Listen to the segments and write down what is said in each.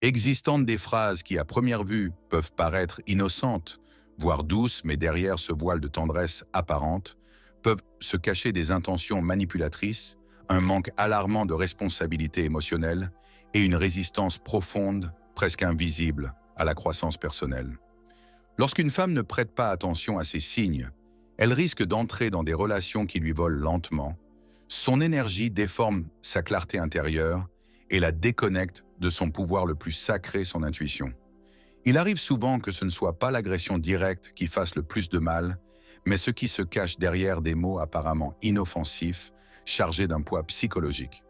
Existantes des phrases qui, à première vue, peuvent paraître innocentes, voire douces, mais derrière ce voile de tendresse apparente, peuvent se cacher des intentions manipulatrices, un manque alarmant de responsabilité émotionnelle et une résistance profonde, presque invisible, à la croissance personnelle. Lorsqu'une femme ne prête pas attention à ces signes, elle risque d'entrer dans des relations qui lui volent lentement. Son énergie déforme sa clarté intérieure et la déconnecte de son pouvoir le plus sacré, son intuition. Il arrive souvent que ce ne soit pas l'agression directe qui fasse le plus de mal, mais ce qui se cache derrière des mots apparemment inoffensifs, chargés d'un poids psychologique.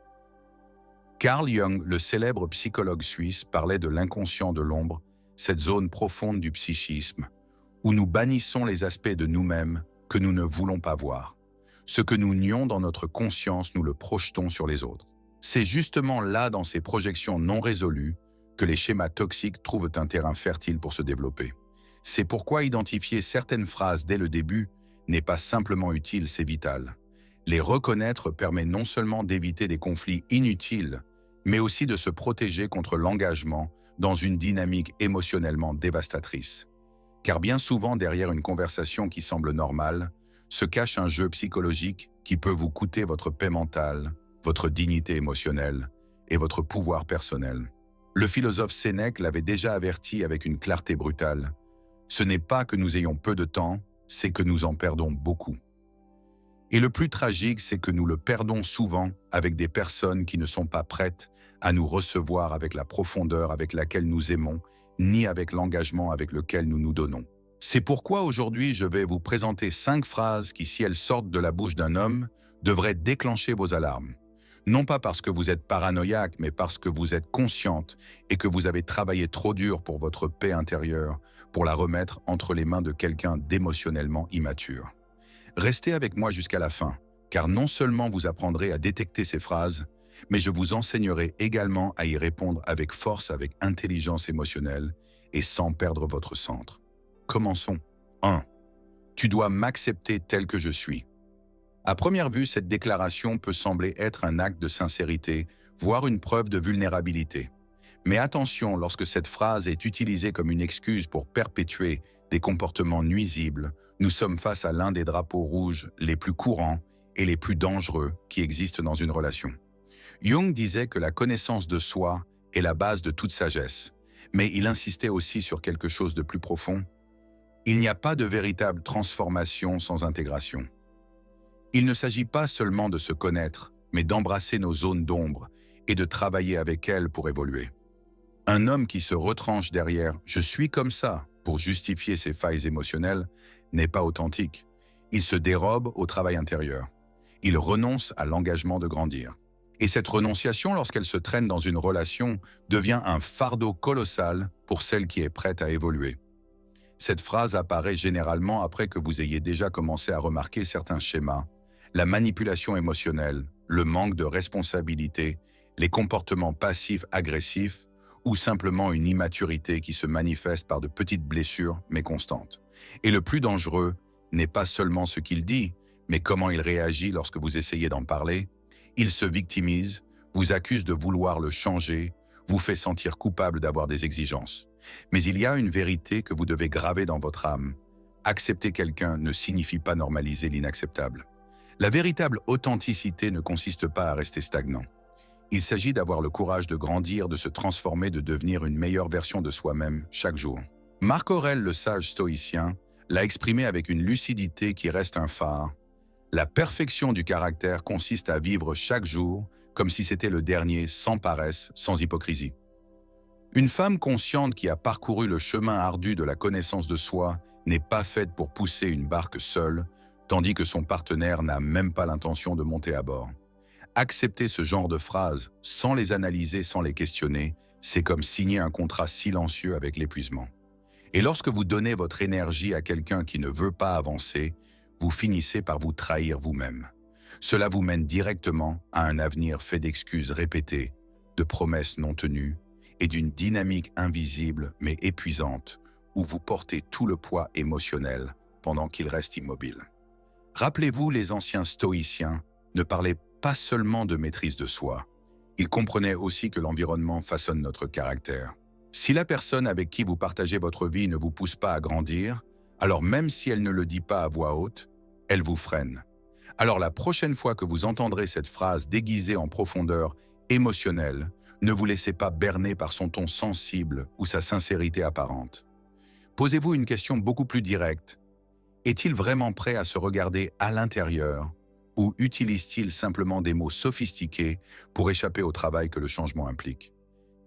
Carl Jung, le célèbre psychologue suisse, parlait de l'inconscient de l'ombre, cette zone profonde du psychisme, où nous bannissons les aspects de nous-mêmes que nous ne voulons pas voir. Ce que nous nions dans notre conscience, nous le projetons sur les autres. C'est justement là, dans ces projections non résolues, que les schémas toxiques trouvent un terrain fertile pour se développer. C'est pourquoi identifier certaines phrases dès le début n'est pas simplement utile, c'est vital. Les reconnaître permet non seulement d'éviter des conflits inutiles, mais aussi de se protéger contre l'engagement dans une dynamique émotionnellement dévastatrice. Car bien souvent, derrière une conversation qui semble normale, se cache un jeu psychologique qui peut vous coûter votre paix mentale, votre dignité émotionnelle et votre pouvoir personnel. Le philosophe Sénèque l'avait déjà averti avec une clarté brutale. Ce n'est pas que nous ayons peu de temps, c'est que nous en perdons beaucoup. Et le plus tragique, c'est que nous le perdons souvent avec des personnes qui ne sont pas prêtes à nous recevoir avec la profondeur avec laquelle nous aimons, ni avec l'engagement avec lequel nous nous donnons. C'est pourquoi aujourd'hui, je vais vous présenter 5 phrases qui, si elles sortent de la bouche d'un homme, devraient déclencher vos alarmes. Non pas parce que vous êtes paranoïaque, mais parce que vous êtes consciente et que vous avez travaillé trop dur pour votre paix intérieure, pour la remettre entre les mains de quelqu'un d'émotionnellement immature. Restez avec moi jusqu'à la fin, car non seulement vous apprendrez à détecter ces phrases, mais je vous enseignerai également à y répondre avec force, avec intelligence émotionnelle et sans perdre votre centre. Commençons. 1. Tu dois m'accepter tel que je suis. À première vue, cette déclaration peut sembler être un acte de sincérité, voire une preuve de vulnérabilité. Mais attention, lorsque cette phrase est utilisée comme une excuse pour perpétuer des comportements nuisibles, nous sommes face à l'un des drapeaux rouges les plus courants et les plus dangereux qui existent dans une relation. Jung disait que la connaissance de soi est la base de toute sagesse, mais il insistait aussi sur quelque chose de plus profond. Il n'y a pas de véritable transformation sans intégration. Il ne s'agit pas seulement de se connaître, mais d'embrasser nos zones d'ombre et de travailler avec elles pour évoluer. Un homme qui se retranche derrière « je suis comme ça » pour justifier ses failles émotionnelles n'est pas authentique. Il se dérobe au travail intérieur. Il renonce à l'engagement de grandir. Et cette renonciation, lorsqu'elle se traîne dans une relation, devient un fardeau colossal pour celle qui est prête à évoluer. Cette phrase apparaît généralement après que vous ayez déjà commencé à remarquer certains schémas, la manipulation émotionnelle, le manque de responsabilité, les comportements passifs-agressifs ou simplement une immaturité qui se manifeste par de petites blessures mais constantes. Et le plus dangereux n'est pas seulement ce qu'il dit, mais comment il réagit lorsque vous essayez d'en parler. Il se victimise, vous accuse de vouloir le changer, vous fait sentir coupable d'avoir des exigences. Mais il y a une vérité que vous devez graver dans votre âme. Accepter quelqu'un ne signifie pas normaliser l'inacceptable. La véritable authenticité ne consiste pas à rester stagnant. Il s'agit d'avoir le courage de grandir, de se transformer, de devenir une meilleure version de soi-même chaque jour. Marc Aurèle, le sage stoïcien, l'a exprimé avec une lucidité qui reste un phare. La perfection du caractère consiste à vivre chaque jour comme si c'était le dernier, sans paresse, sans hypocrisie. Une femme consciente qui a parcouru le chemin ardu de la connaissance de soi n'est pas faite pour pousser une barque seule, tandis que son partenaire n'a même pas l'intention de monter à bord. Accepter ce genre de phrases, sans les analyser, sans les questionner, c'est comme signer un contrat silencieux avec l'épuisement. Et lorsque vous donnez votre énergie à quelqu'un qui ne veut pas avancer, vous finissez par vous trahir vous-même. Cela vous mène directement à un avenir fait d'excuses répétées, de promesses non tenues et d'une dynamique invisible mais épuisante où vous portez tout le poids émotionnel pendant qu'il reste immobile. Rappelez-vous, les anciens stoïciens ne parlaient pas seulement de maîtrise de soi, Il comprenait aussi que l'environnement façonne notre caractère. Si la personne avec qui vous partagez votre vie ne vous pousse pas à grandir, alors même si elle ne le dit pas à voix haute, elle vous freine. Alors la prochaine fois que vous entendrez cette phrase déguisée en profondeur émotionnelle, ne vous laissez pas berner par son ton sensible ou sa sincérité apparente. Posez-vous une question beaucoup plus directe. Est-il vraiment prêt à se regarder à l'intérieur ou utilise-t-il simplement des mots sophistiqués pour échapper au travail que le changement implique?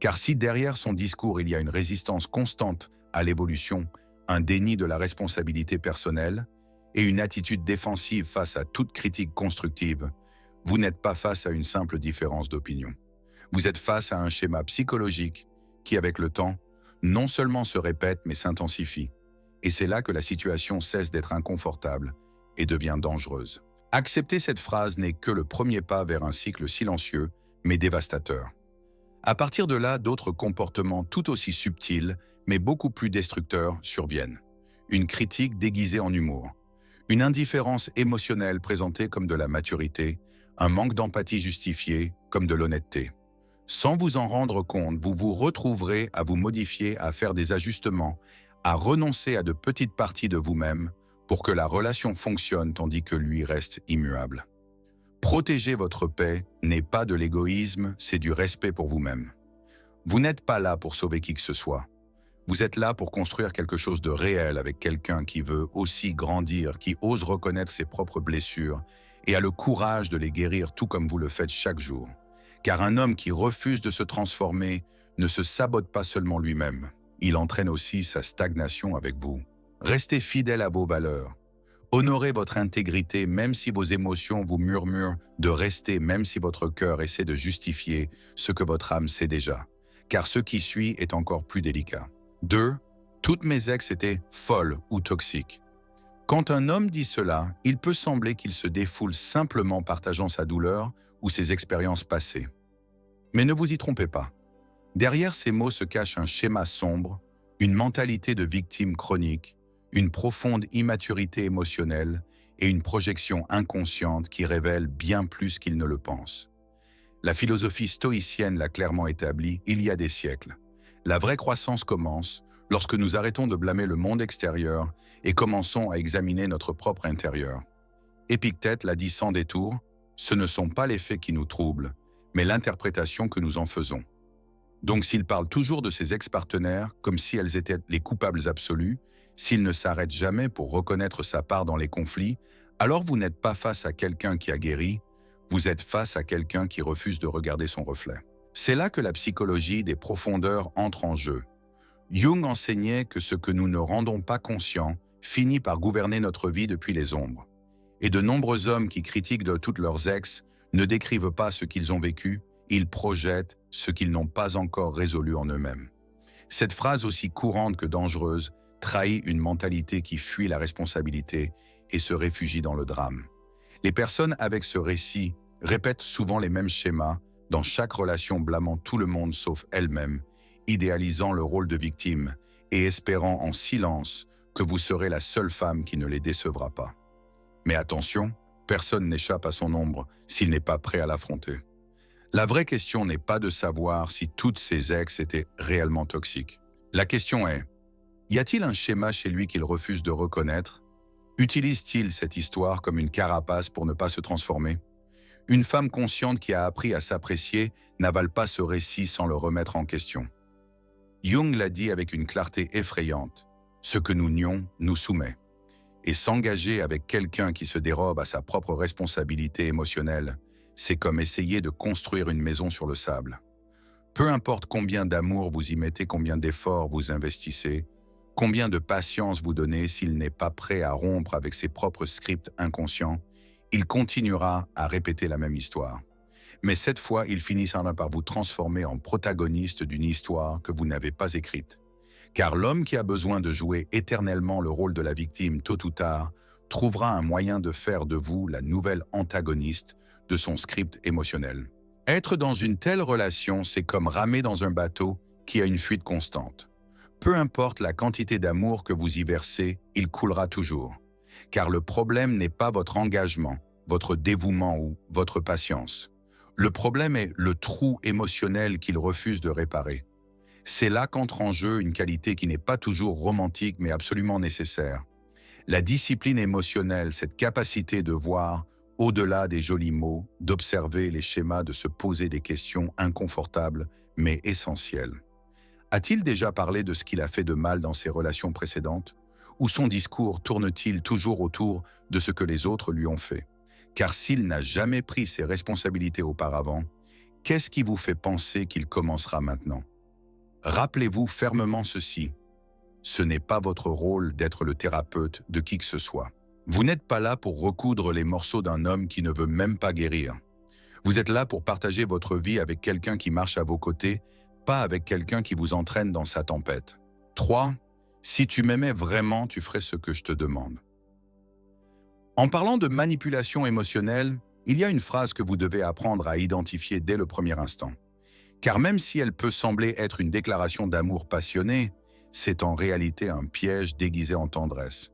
Car si derrière son discours il y a une résistance constante à l'évolution, un déni de la responsabilité personnelle et une attitude défensive face à toute critique constructive, vous n'êtes pas face à une simple différence d'opinion. Vous êtes face à un schéma psychologique qui, avec le temps, non seulement se répète mais s'intensifie. Et c'est là que la situation cesse d'être inconfortable et devient dangereuse. Accepter cette phrase n'est que le premier pas vers un cycle silencieux mais dévastateur. À partir de là, d'autres comportements tout aussi subtils mais beaucoup plus destructeurs surviennent. Une critique déguisée en humour, une indifférence émotionnelle présentée comme de la maturité, un manque d'empathie justifié comme de l'honnêteté. Sans vous en rendre compte, vous vous retrouverez à vous modifier, à faire des ajustements, à renoncer à de petites parties de vous-même pour que la relation fonctionne tandis que lui reste immuable. Protéger votre paix n'est pas de l'égoïsme, c'est du respect pour vous-même. Vous n'êtes pas là pour sauver qui que ce soit. Vous êtes là pour construire quelque chose de réel avec quelqu'un qui veut aussi grandir, qui ose reconnaître ses propres blessures et a le courage de les guérir tout comme vous le faites chaque jour. Car un homme qui refuse de se transformer ne se sabote pas seulement lui-même, il entraîne aussi sa stagnation avec vous. Restez fidèle à vos valeurs. Honorez votre intégrité même si vos émotions vous murmurent de rester, même si votre cœur essaie de justifier ce que votre âme sait déjà. Car ce qui suit est encore plus délicat. 2. Toutes mes ex étaient folles ou toxiques. Quand un homme dit cela, il peut sembler qu'il se défoule simplement partageant sa douleur ou ses expériences passées. Mais ne vous y trompez pas. Derrière ces mots se cache un schéma sombre, une mentalité de victime chronique, une profonde immaturité émotionnelle et une projection inconsciente qui révèle bien plus qu'il ne le pense. La philosophie stoïcienne l'a clairement établi il y a des siècles. La vraie croissance commence lorsque nous arrêtons de blâmer le monde extérieur et commençons à examiner notre propre intérieur. Épictète l'a dit sans détour, ce ne sont pas les faits qui nous troublent, mais l'interprétation que nous en faisons. Donc s'il parle toujours de ses ex-partenaires comme si elles étaient les coupables absolus, s'il ne s'arrête jamais pour reconnaître sa part dans les conflits, alors vous n'êtes pas face à quelqu'un qui a guéri, vous êtes face à quelqu'un qui refuse de regarder son reflet. C'est là que la psychologie des profondeurs entre en jeu. Jung enseignait que ce que nous ne rendons pas conscient finit par gouverner notre vie depuis les ombres. Et de nombreux hommes qui critiquent de toutes leurs ex ne décrivent pas ce qu'ils ont vécu, ils projettent ce qu'ils n'ont pas encore résolu en eux-mêmes. Cette phrase aussi courante que dangereuse trahit une mentalité qui fuit la responsabilité et se réfugie dans le drame. Les personnes avec ce récit répètent souvent les mêmes schémas dans chaque relation, blâmant tout le monde sauf elles-mêmes, idéalisant le rôle de victime et espérant en silence que vous serez la seule femme qui ne les décevra pas. Mais attention, personne n'échappe à son ombre s'il n'est pas prêt à l'affronter. La vraie question n'est pas de savoir si toutes ces ex étaient réellement toxiques. La question est, y a-t-il un schéma chez lui qu'il refuse de reconnaître? Utilise-t-il cette histoire comme une carapace pour ne pas se transformer? Une femme consciente qui a appris à s'apprécier n'avale pas ce récit sans le remettre en question. Jung l'a dit avec une clarté effrayante, ce que nous nions nous soumet. Et s'engager avec quelqu'un qui se dérobe à sa propre responsabilité émotionnelle, c'est comme essayer de construire une maison sur le sable. Peu importe combien d'amour vous y mettez, combien d'efforts vous investissez, combien de patience vous donnez, s'il n'est pas prêt à rompre avec ses propres scripts inconscients, il continuera à répéter la même histoire. Mais cette fois, il finira par vous transformer en protagoniste d'une histoire que vous n'avez pas écrite. Car l'homme qui a besoin de jouer éternellement le rôle de la victime tôt ou tard trouvera un moyen de faire de vous la nouvelle antagoniste de son script émotionnel. Être dans une telle relation, c'est comme ramer dans un bateau qui a une fuite constante. Peu importe la quantité d'amour que vous y versez, il coulera toujours. Car le problème n'est pas votre engagement, votre dévouement ou votre patience. Le problème est le trou émotionnel qu'il refuse de réparer. C'est là qu'entre en jeu une qualité qui n'est pas toujours romantique mais absolument nécessaire. La discipline émotionnelle, cette capacité de voir au-delà des jolis mots, d'observer les schémas, de se poser des questions inconfortables mais essentielles. A-t-il déjà parlé de ce qu'il a fait de mal dans ses relations précédentes? Ou son discours tourne-t-il toujours autour de ce que les autres lui ont fait? Car s'il n'a jamais pris ses responsabilités auparavant, qu'est-ce qui vous fait penser qu'il commencera maintenant? Rappelez-vous fermement ceci. Ce n'est pas votre rôle d'être le thérapeute de qui que ce soit. Vous n'êtes pas là pour recoudre les morceaux d'un homme qui ne veut même pas guérir. Vous êtes là pour partager votre vie avec quelqu'un qui marche à vos côtés, pas avec quelqu'un qui vous entraîne dans sa tempête. 3. Si tu m'aimais vraiment, tu ferais ce que je te demande. En parlant de manipulation émotionnelle, il y a une phrase que vous devez apprendre à identifier dès le premier instant. Car même si elle peut sembler être une déclaration d'amour passionné, c'est en réalité un piège déguisé en tendresse.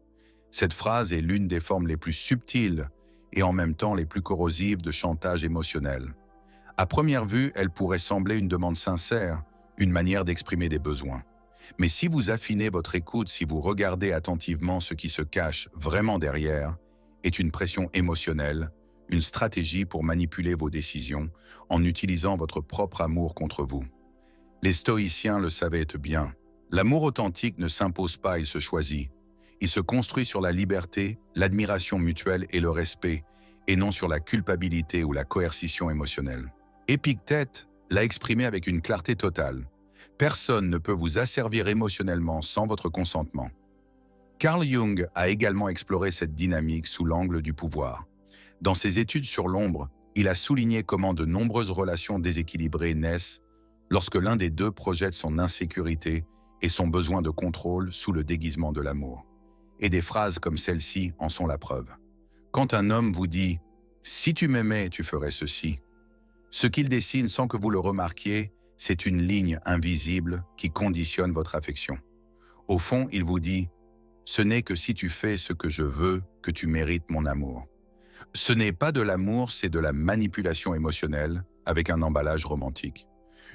Cette phrase est l'une des formes les plus subtiles et en même temps les plus corrosives de chantage émotionnel. À première vue, elle pourrait sembler une demande sincère, une manière d'exprimer des besoins. Mais si vous affinez votre écoute, si vous regardez attentivement ce qui se cache vraiment derrière, est une pression émotionnelle, une stratégie pour manipuler vos décisions en utilisant votre propre amour contre vous. Les stoïciens le savaient bien. L'amour authentique ne s'impose pas, il se choisit. Il se construit sur la liberté, l'admiration mutuelle et le respect, et non sur la culpabilité ou la coercition émotionnelle. Épictète l'a exprimé avec une clarté totale. Personne ne peut vous asservir émotionnellement sans votre consentement. Carl Jung a également exploré cette dynamique sous l'angle du pouvoir. Dans ses études sur l'ombre, il a souligné comment de nombreuses relations déséquilibrées naissent lorsque l'un des deux projette son insécurité et son besoin de contrôle sous le déguisement de l'amour. Et des phrases comme celle-ci en sont la preuve. Quand un homme vous dit « Si tu m'aimais, tu ferais ceci », ce qu'il dessine sans que vous le remarquiez, c'est une ligne invisible qui conditionne votre affection. Au fond, il vous dit « Ce n'est que si tu fais ce que je veux que tu mérites mon amour ». Ce n'est pas de l'amour, c'est de la manipulation émotionnelle avec un emballage romantique.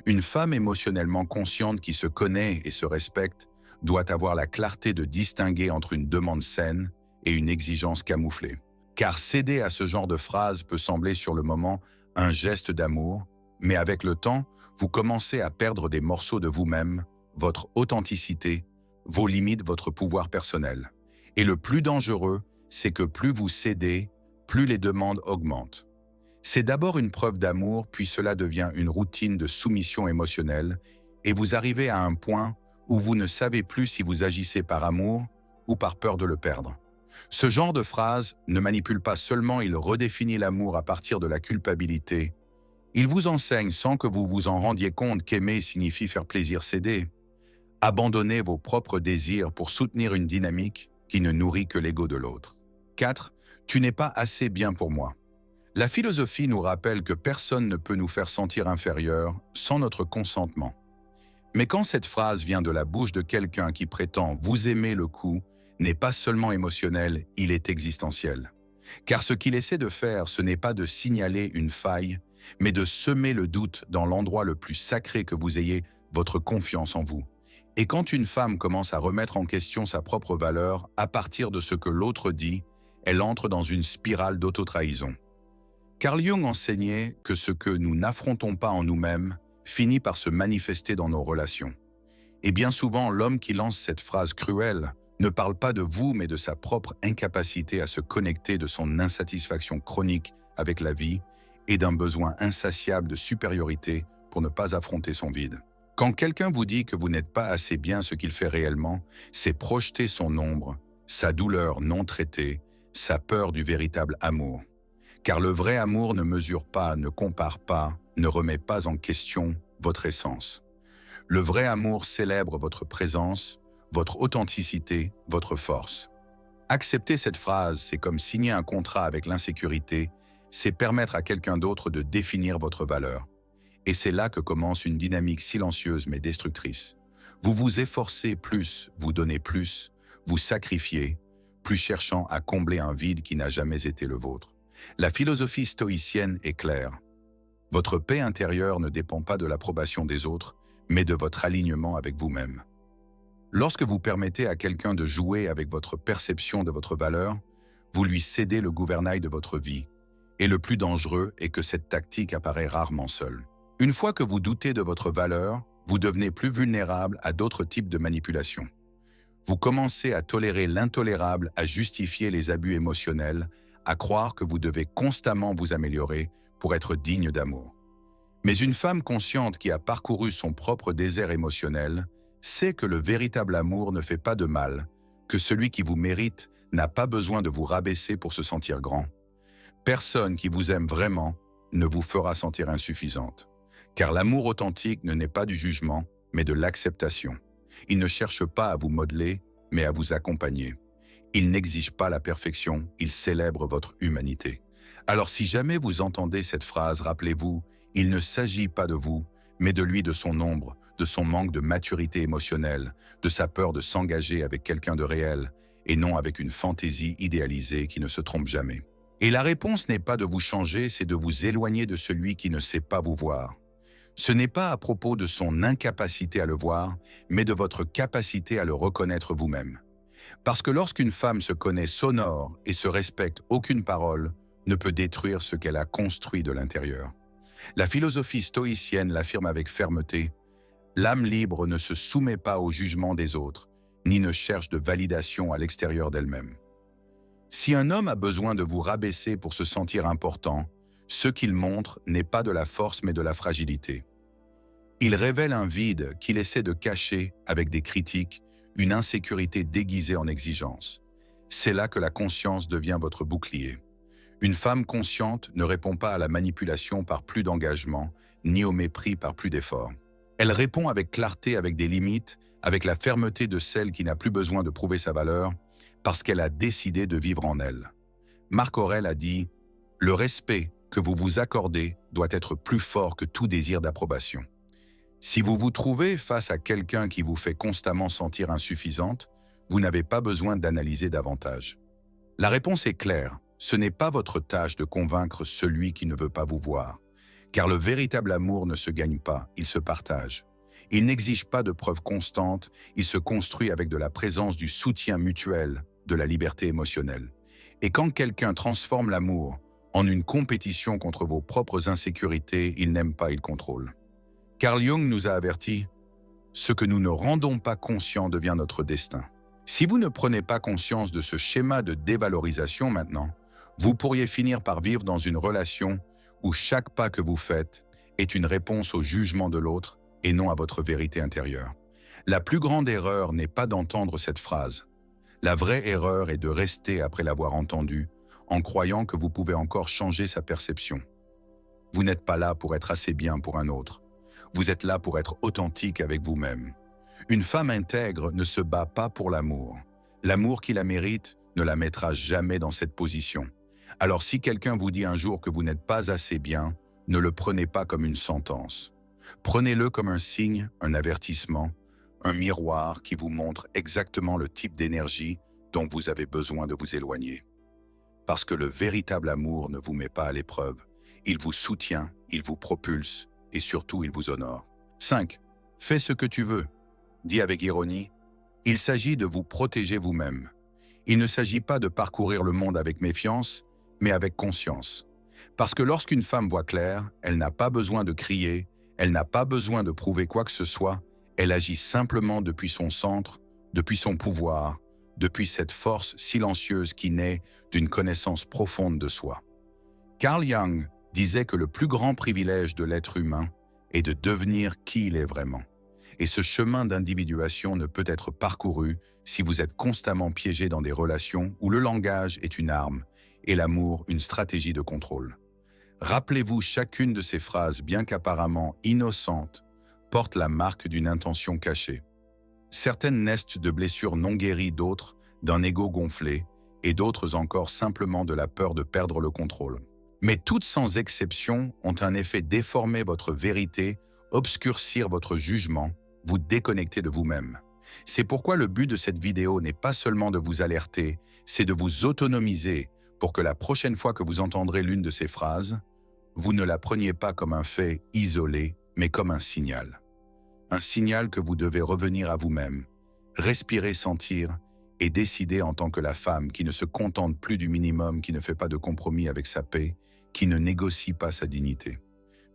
Une femme émotionnellement consciente qui se connaît et se respecte doit avoir la clarté de distinguer entre une demande saine et une exigence camouflée. Car céder à ce genre de phrase peut sembler sur le moment un geste d'amour, mais avec le temps, vous commencez à perdre des morceaux de vous-même, votre authenticité, vos limites, votre pouvoir personnel. Et le plus dangereux, c'est que plus vous cédez, plus les demandes augmentent. C'est d'abord une preuve d'amour, puis cela devient une routine de soumission émotionnelle, et vous arrivez à un point où vous ne savez plus si vous agissez par amour ou par peur de le perdre. Ce genre de phrase ne manipule pas seulement, il redéfinit l'amour à partir de la culpabilité. Il vous enseigne sans que vous vous en rendiez compte qu'aimer signifie faire plaisir céder. Abandonnez vos propres désirs pour soutenir une dynamique qui ne nourrit que l'ego de l'autre. 4. Tu n'es pas assez bien pour moi. La philosophie nous rappelle que personne ne peut nous faire sentir inférieurs sans notre consentement. Mais quand cette phrase vient de la bouche de quelqu'un qui prétend vous aimer, le coup n'est pas seulement émotionnel, il est existentiel. Car ce qu'il essaie de faire, ce n'est pas de signaler une faille, mais de semer le doute dans l'endroit le plus sacré que vous ayez, votre confiance en vous. Et quand une femme commence à remettre en question sa propre valeur à partir de ce que l'autre dit, elle entre dans une spirale d'auto-trahison. Carl Jung enseignait que ce que nous n'affrontons pas en nous-mêmes finit par se manifester dans nos relations. Et bien souvent, l'homme qui lance cette phrase cruelle ne parle pas de vous, mais de sa propre incapacité à se connecter, de son insatisfaction chronique avec la vie et d'un besoin insatiable de supériorité pour ne pas affronter son vide. Quand quelqu'un vous dit que vous n'êtes pas assez bien ce qu'il fait réellement, c'est projeter son ombre, sa douleur non traitée, sa peur du véritable amour. Car le vrai amour ne mesure pas, ne compare pas, ne remet pas en question votre essence. Le vrai amour célèbre votre présence, votre authenticité, votre force. Accepter cette phrase, c'est comme signer un contrat avec l'insécurité, c'est permettre à quelqu'un d'autre de définir votre valeur. Et c'est là que commence une dynamique silencieuse mais destructrice. Vous vous efforcez plus, vous donnez plus, vous sacrifiez, plus cherchant à combler un vide qui n'a jamais été le vôtre. La philosophie stoïcienne est claire. Votre paix intérieure ne dépend pas de l'approbation des autres, mais de votre alignement avec vous-même. Lorsque vous permettez à quelqu'un de jouer avec votre perception de votre valeur, vous lui cédez le gouvernail de votre vie. Et le plus dangereux est que cette tactique apparaît rarement seule. Une fois que vous doutez de votre valeur, vous devenez plus vulnérable à d'autres types de manipulations. Vous commencez à tolérer l'intolérable, à justifier les abus émotionnels, à croire que vous devez constamment vous améliorer pour être digne d'amour. Mais une femme consciente qui a parcouru son propre désert émotionnel sait que le véritable amour ne fait pas de mal, que celui qui vous mérite n'a pas besoin de vous rabaisser pour se sentir grand. Personne qui vous aime vraiment ne vous fera sentir insuffisante. Car l'amour authentique ne naît pas du jugement, mais de l'acceptation. Il ne cherche pas à vous modeler, mais à vous accompagner. Il n'exige pas la perfection, il célèbre votre humanité. Alors si jamais vous entendez cette phrase, rappelez-vous, il ne s'agit pas de vous, mais de lui, de son ombre, de son manque de maturité émotionnelle, de sa peur de s'engager avec quelqu'un de réel, et non avec une fantaisie idéalisée qui ne se trompe jamais. Et la réponse n'est pas de vous changer, c'est de vous éloigner de celui qui ne sait pas vous voir. Ce n'est pas à propos de son incapacité à le voir, mais de votre capacité à le reconnaître vous-même. Parce que lorsqu'une femme se connaît, s'honore et se respecte, aucune parole ne peut détruire ce qu'elle a construit de l'intérieur. La philosophie stoïcienne l'affirme avec fermeté. L'âme libre ne se soumet pas au jugement des autres, ni ne cherche de validation à l'extérieur d'elle-même. Si un homme a besoin de vous rabaisser pour se sentir important, ce qu'il montre n'est pas de la force mais de la fragilité. Il révèle un vide qu'il essaie de cacher avec des critiques, une insécurité déguisée en exigence. C'est là que la conscience devient votre bouclier. Une femme consciente ne répond pas à la manipulation par plus d'engagement, ni au mépris par plus d'efforts. Elle répond avec clarté, avec des limites, avec la fermeté de celle qui n'a plus besoin de prouver sa valeur, parce qu'elle a décidé de vivre en elle. Marc Aurèle a dit « Le respect que vous vous accordez doit être plus fort que tout désir d'approbation. » Si vous vous trouvez face à quelqu'un qui vous fait constamment sentir insuffisante, vous n'avez pas besoin d'analyser davantage. La réponse est claire, ce n'est pas votre tâche de convaincre celui qui ne veut pas vous voir, car le véritable amour ne se gagne pas, il se partage. Il n'exige pas de preuves constantes, il se construit avec de la présence du soutien mutuel, de la liberté émotionnelle. Et quand quelqu'un transforme l'amour en une compétition contre vos propres insécurités, il n'aime pas, il contrôle. Carl Jung nous a avertis, « Ce que nous ne rendons pas conscient devient notre destin. » Si vous ne prenez pas conscience de ce schéma de dévalorisation maintenant, vous pourriez finir par vivre dans une relation où chaque pas que vous faites est une réponse au jugement de l'autre et non à votre vérité intérieure. La plus grande erreur n'est pas d'entendre cette phrase. La vraie erreur est de rester après l'avoir entendue, en croyant que vous pouvez encore changer sa perception. Vous n'êtes pas là pour être assez bien pour un autre. Vous êtes là pour être authentique avec vous-même. Une femme intègre ne se bat pas pour l'amour. L'amour qui la mérite ne la mettra jamais dans cette position. Alors si quelqu'un vous dit un jour que vous n'êtes pas assez bien, ne le prenez pas comme une sentence. Prenez-le comme un signe, un avertissement, un miroir qui vous montre exactement le type d'énergie dont vous avez besoin de vous éloigner. Parce que le véritable amour ne vous met pas à l'épreuve. Il vous soutient, il vous propulse et surtout il vous honore. 5. Fais ce que tu veux. Dit avec ironie, il s'agit de vous protéger vous-même. Il ne s'agit pas de parcourir le monde avec méfiance, mais avec conscience. Parce que lorsqu'une femme voit clair, elle n'a pas besoin de crier, elle n'a pas besoin de prouver quoi que ce soit, elle agit simplement depuis son centre, depuis son pouvoir, depuis cette force silencieuse qui naît d'une connaissance profonde de soi. Carl Jung disait que le plus grand privilège de l'être humain est de devenir qui il est vraiment. Et ce chemin d'individuation ne peut être parcouru si vous êtes constamment piégé dans des relations où le langage est une arme et l'amour une stratégie de contrôle. Rappelez-vous chacune de ces phrases, bien qu'apparemment innocentes, porte la marque d'une intention cachée. Certaines naissent de blessures non guéries, d'autres d'un ego gonflé, et d'autres encore simplement de la peur de perdre le contrôle. Mais toutes sans exception ont un effet déformer votre vérité, obscurcir votre jugement, vous déconnecter de vous-même. C'est pourquoi le but de cette vidéo n'est pas seulement de vous alerter, c'est de vous autonomiser pour que la prochaine fois que vous entendrez l'une de ces phrases, vous ne la preniez pas comme un fait isolé, mais comme un signal. Un signal que vous devez revenir à vous-même, respirer, sentir et décider en tant que la femme qui ne se contente plus du minimum, qui ne fait pas de compromis avec sa paix, qui ne négocie pas sa dignité.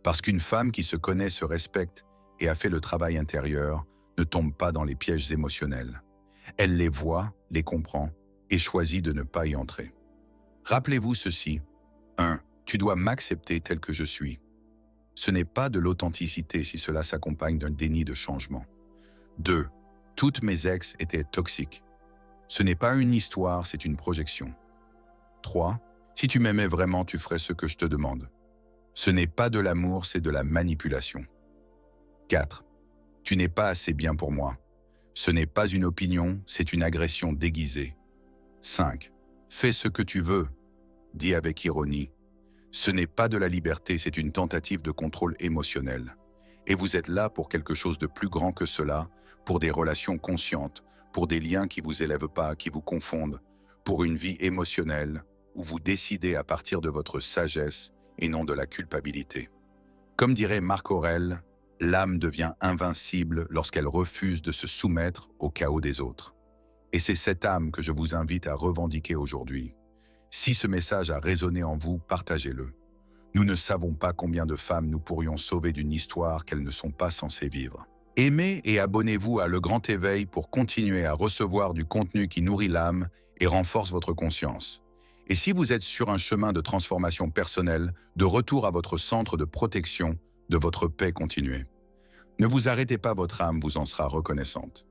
Parce qu'une femme qui se connaît, se respecte et a fait le travail intérieur ne tombe pas dans les pièges émotionnels. Elle les voit, les comprend et choisit de ne pas y entrer. Rappelez-vous ceci. 1. Tu dois m'accepter tel que je suis. Ce n'est pas de l'authenticité si cela s'accompagne d'un déni de changement. 2. Toutes mes ex étaient toxiques. Ce n'est pas une histoire, c'est une projection. 3. Si tu m'aimais vraiment, tu ferais ce que je te demande. Ce n'est pas de l'amour, c'est de la manipulation. 4. Tu n'es pas assez bien pour moi. Ce n'est pas une opinion, c'est une agression déguisée. 5. Fais ce que tu veux, dit avec ironie. Ce n'est pas de la liberté, c'est une tentative de contrôle émotionnel. Et vous êtes là pour quelque chose de plus grand que cela, pour des relations conscientes, pour des liens qui vous élèvent pas, qui vous confondent, pour une vie émotionnelle où vous décidez à partir de votre sagesse et non de la culpabilité. Comme dirait Marc Aurèle, l'âme devient invincible lorsqu'elle refuse de se soumettre au chaos des autres. Et c'est cette âme que je vous invite à revendiquer aujourd'hui. Si ce message a résonné en vous, partagez-le. Nous ne savons pas combien de femmes nous pourrions sauver d'une histoire qu'elles ne sont pas censées vivre. Aimez et abonnez-vous à Le Grand Éveil pour continuer à recevoir du contenu qui nourrit l'âme et renforce votre conscience. Et si vous êtes sur un chemin de transformation personnelle, de retour à votre centre de protection, de votre paix continuée, ne vous arrêtez pas, votre âme vous en sera reconnaissante.